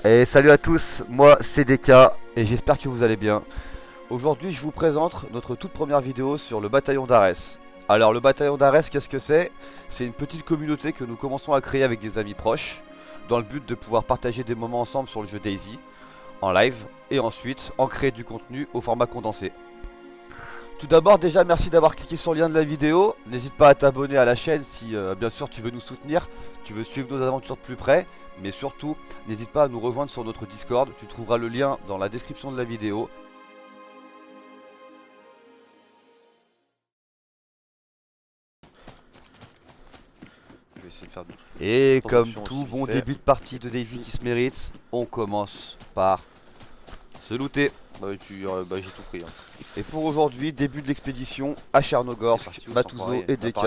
Et salut à tous, moi c'est DK et j'espère que vous allez bien. Aujourd'hui je vous présente notre toute première vidéo sur le bataillon d'Ares. Alors le bataillon d'Ares, qu'est-ce que c'est? C'est une petite communauté que nous commençons à créer avec des amis proches, dans le but de pouvoir partager des moments ensemble sur le jeu DayZ, en live, et ensuite en créer du contenu au format condensé. Tout d'abord déjà merci d'avoir cliqué sur le lien de la vidéo, n'hésite pas à t'abonner à la chaîne si bien sûr tu veux nous soutenir, tu veux suivre nos aventures de plus près, mais surtout n'hésite pas à nous rejoindre sur notre Discord, tu trouveras le lien dans la description de la vidéo. Je vais essayer de faire du... Et comme tout bon début de partie de DayZ qui se mérite, on commence par se looter. J'ai tout pris. Et pour aujourd'hui, début de l'expédition à Chernogorsk, Matuzo et DK,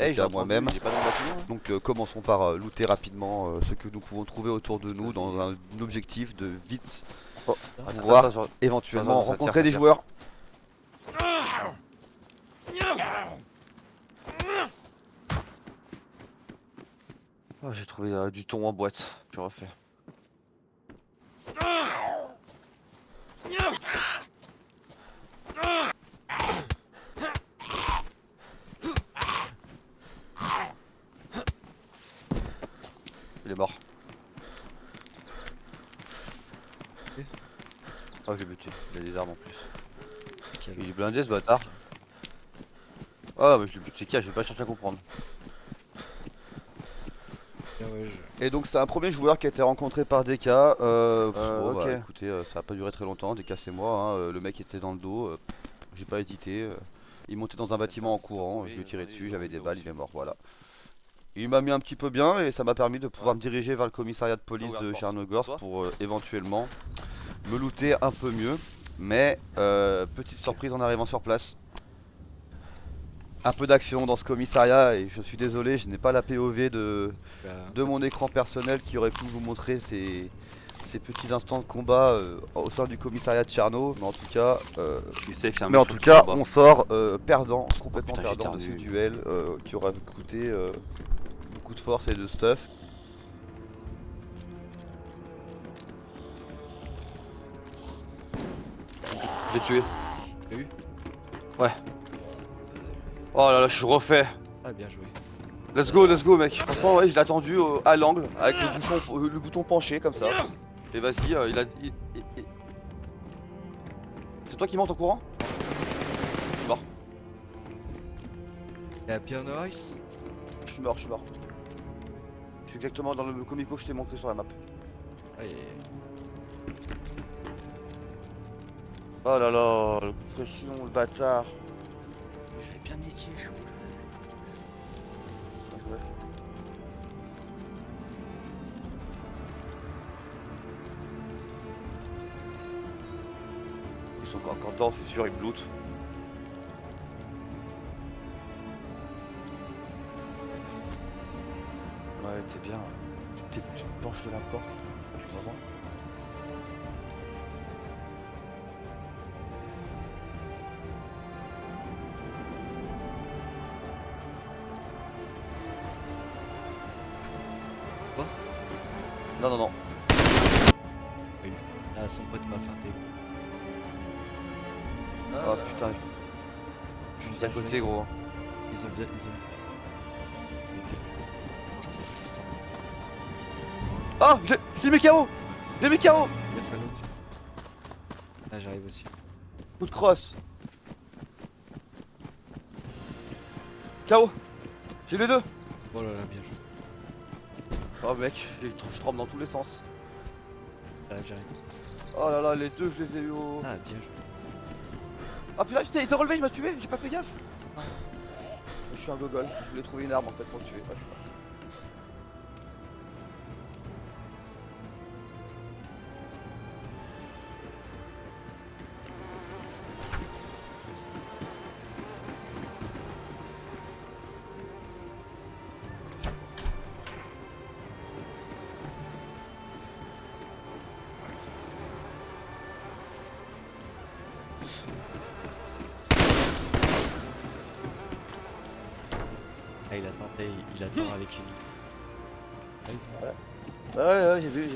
et à moi-même. Donc commençons par looter rapidement ce que nous pouvons trouver autour de nous dans un objectif de vite pouvoir éventuellement rencontrer des joueurs. Oh, j'ai trouvé du thon en boîte, je refais. Il est mort. Oh, je l'ai buté, il a des armes en plus. Il est blindé ce bâtard. Oh, mais je l'ai buté, je vais pas chercher à comprendre. Et donc c'est un premier joueur qui a été rencontré par DK. Ok. Écoutez, ça a pas duré très longtemps, DK c'est moi, hein, le mec était dans le dos, j'ai pas hésité. Il montait dans un bâtiment en courant, je lui ai tiré dessus, j'avais des balles, il est mort, voilà. Il m'a mis un petit peu bien et ça m'a permis de pouvoir me diriger vers le commissariat de police de Chernogorsk pour éventuellement me looter un peu mieux. Mais petite surprise en arrivant sur place. Un peu d'action dans ce commissariat et je suis désolé, je n'ai pas la POV de mon écran personnel qui aurait pu vous montrer ces petits instants de combat au sein du commissariat de Cherno. Mais en tout cas, on sort perdant, complètement perdant de ce duel qui aura coûté beaucoup de force et de stuff. Je l'ai tué. T'as vu? Ouais. Oh là là, je suis refait. Ah, bien joué. Let's go mec. Franchement ouais, je l'ai attendu à l'angle avec le bouton penché comme ça. Et vas-y, C'est toi qui montes en courant? Mort. Et à Piano Ice? Je suis mort. Je suis exactement dans le comico que je t'ai montré sur la map. Aïe. Oh là là, le coup de pression, le bâtard. Je vais bien niquer, chaud. Ils sont encore dedans, c'est sûr, ils me lootent. Ouais, t'es bien. Tu te penches de la porte. Tu t'entends? Quoi? Non. Oui. Ah, son pote m'a feinté. Oh putain. Je suis à côté, gros. Ils ont. Ah, j'ai mis KO. J'ai mis KO. Il a fallu l'autre. Ah, j'arrive aussi. Coup de crosse. KO. J'ai les deux. Oh là là, bien joué. Oh mec, je tremble dans tous les sens. J'arrive. Oh là là, les deux je les ai eu au... Ah, bien joué. Ah putain, il s'est relevé, il m'a tué, j'ai pas fait gaffe. Je suis un gogol, je voulais trouver une arme en fait pour le tuer. Ah, il attend avec une. Ouais, j'ai vu.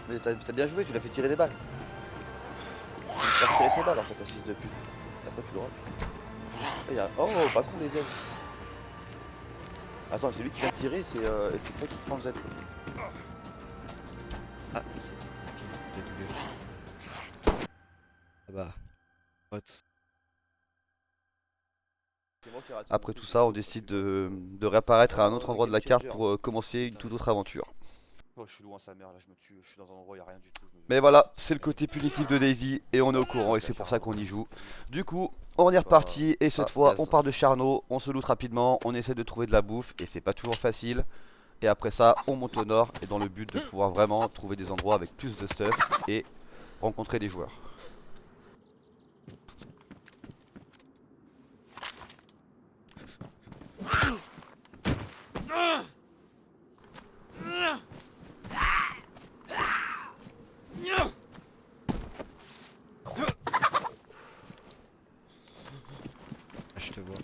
Mais t'as bien joué, tu l'as fait tirer des balles. Tu as tiré ses balles en fait, un fils de pute. T'as pas plus le rush. Oh, pas con les ailes. Attends, c'est lui qui vient de tirer, c'est toi qui prends le Z. Ah, c'est. Ok, j'ai doublé. Ah bah. Pote. C'est moi qui ai raté mon Après truc, tout c'est ça, on faux. décide de réapparaître à un autre Le endroit de la game carte changer. pour commencer une toute autre aventure. Oh, je suis loin sa mère là, je me tue, je suis dans un endroit où il n'y a rien du tout. Mais voilà, c'est le côté punitif de Daisy et on est au courant et c'est pour ça qu'on y joue. Du coup, on est reparti et cette fois on part de Charnot, on se loot rapidement, on essaie de trouver de la bouffe et c'est pas toujours facile. Et après ça, on monte au nord et dans le but de pouvoir vraiment trouver des endroits avec plus de stuff et rencontrer des joueurs. Ah, je te vois.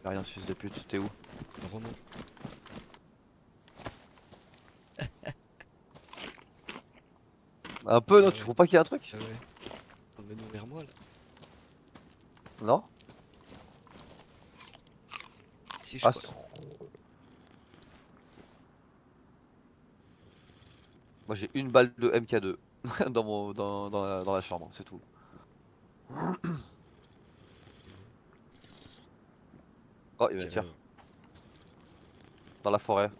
Y'a rien ce fils de pute, t'es où? Remonte. Un peu non, Ah tu ouais. trouves pas qu'il y a un truc? Ah ouais. Emmène-nous vers moi là. Non? Si je Ah, crois. moi j'ai une balle de MK2 dans la chambre, c'est tout. Oh, il y a un tir. Dans la forêt,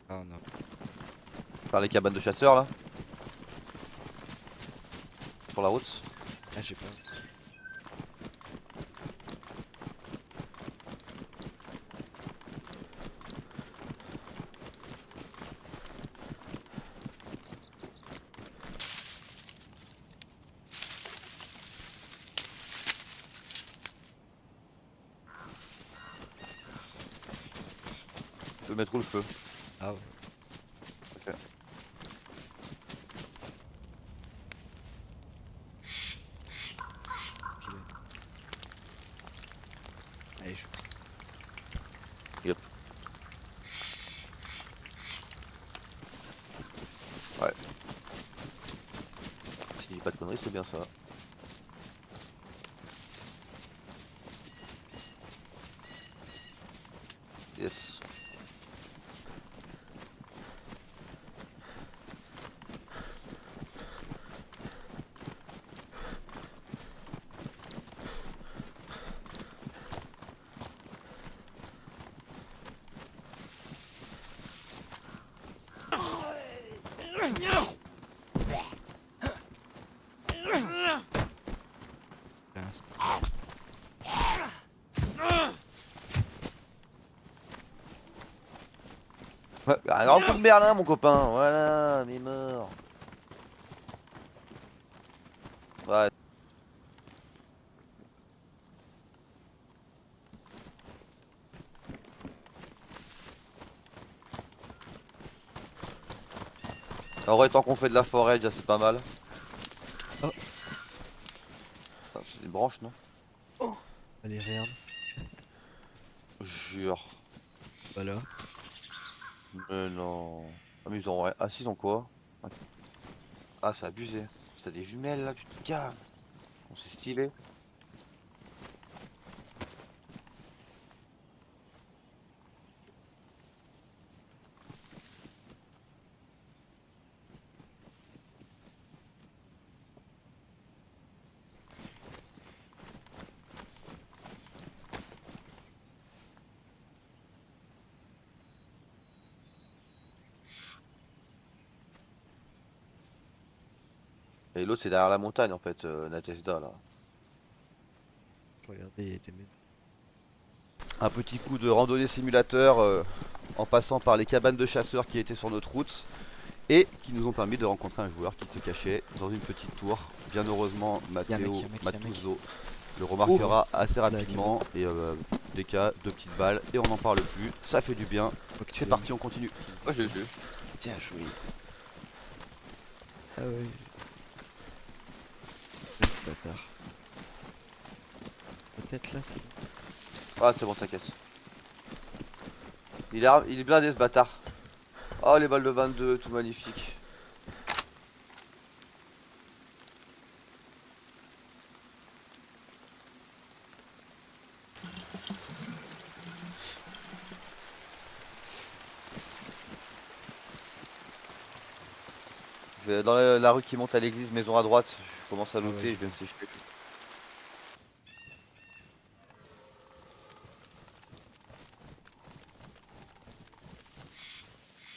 Ah non. par les cabanes de chasseurs là. Sur la route. Ah j'ai pas. Tu peux mettre où le feu? Ah ouais. Ok. Ok. Allez, Yep. Ouais. Si je dis pas de conneries, c'est bien ça. Yes. Ouais, un grand coup de Merlin mon copain, voilà, mais mort. Ouais. En vrai, tant qu'on fait de la forêt, déjà c'est pas mal. Oh. Ah, c'est des branches, non? allez regarde. Jure. Voilà. Mais non. Ah, mais ils ont. Ah, si, ils ont quoi? Ah, c'est abusé. T'as des jumelles là, tu te caves. On s'est stylé. Et l'autre, c'est derrière la montagne en fait, Natesda là. Regardez tes maisons. Un petit coup de randonnée simulateur en passant par les cabanes de chasseurs qui étaient sur notre route et qui nous ont permis de rencontrer un joueur qui se cachait dans une petite tour. Bien heureusement, Matteo Matuzzo le remarquera assez rapidement et des cas, 2 petites balles et on n'en parle plus. Ça fait du bien. C'est parti, on continue. Ouais, je l'ai vu. Bien joué. Ah ouais. Ce bâtard. Peut-être là c'est. Ah, c'est bon, t'inquiète. Il est blindé ce bâtard. Oh les balles de 22, tout magnifique. Je vais dans la rue qui monte à l'église, maison à droite, je commence à looter, ouais. je vais me sécher.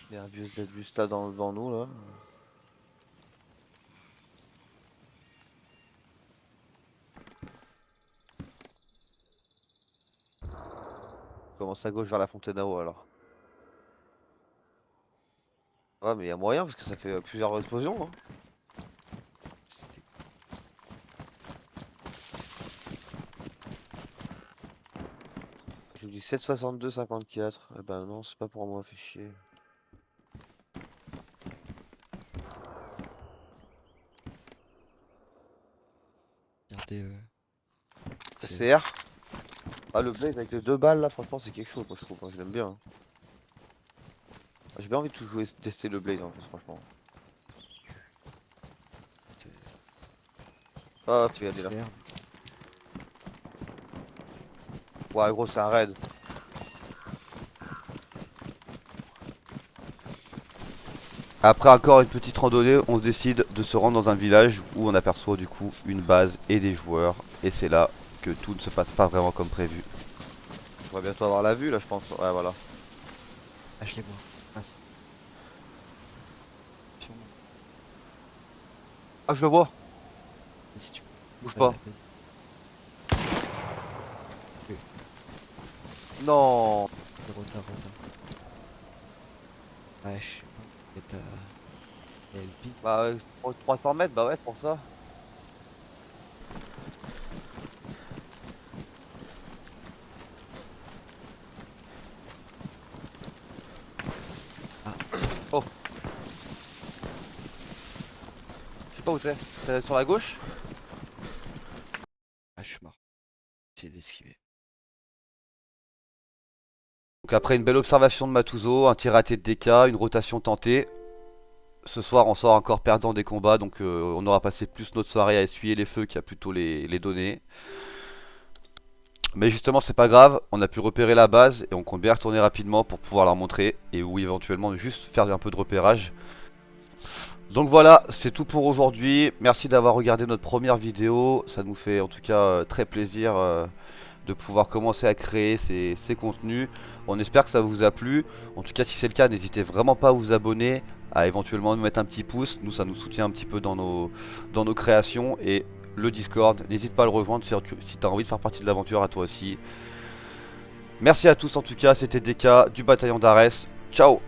Il y a un vieux Z juste là devant nous là. Je commence à gauche vers la fontaine à eau alors. Ouais mais il y a moyen parce que ça fait plusieurs explosions hein. C'était- Je vous dis 7,62, 54. Eh ben non, c'est pas pour moi, fait chier. Regardez. C'est- CR. Ah le blaze avec les 2 balles là, franchement c'est quelque chose moi je trouve, hein, je l'aime bien. Hein. Ah, j'ai bien envie de tout jouer, tester le blaze en fait franchement. c'est- Ah tu regardez là. c'est- Ouais gros c'est un raid. Après encore une petite randonnée, on décide de se rendre dans un village où on aperçoit du coup une base et des joueurs. Et c'est là que tout ne se passe pas vraiment comme prévu. On va bientôt avoir la vue là je pense. Ouais voilà. Ah, je les vois. Mince. Sûrement. Ah je le vois, Si tu bouge ouais, pas. vas-y. Non. Retard. Ouais, je sais pas. Peut-être LP. Bah 300 mètres, bah ouais c'est pour ça. Ah. Oh. Je sais pas où c'est. C'est sur la gauche? Ah, je suis mort. Essayer d'esquiver. Donc après une belle observation de Matuzo, un tir raté de DK, une rotation tentée. Ce soir on sort encore perdant des combats, donc on aura passé plus notre soirée à essuyer les feux qu'à plutôt les donner. Mais justement c'est pas grave, on a pu repérer la base et on compte bien retourner rapidement pour pouvoir leur montrer et ou éventuellement juste faire un peu de repérage. Donc voilà, c'est tout pour aujourd'hui. Merci d'avoir regardé notre première vidéo. Ça nous fait en tout cas très plaisir de pouvoir commencer à créer ces contenus. On espère que ça vous a plu. En tout cas, si c'est le cas, n'hésitez vraiment pas à vous abonner, à éventuellement nous mettre un petit pouce. Nous, ça nous soutient un petit peu dans nos créations. Et le Discord, n'hésite pas à le rejoindre si tu as envie de faire partie de l'aventure à toi aussi. Merci à tous en tout cas, c'était DK du bataillon d'Ares. Ciao!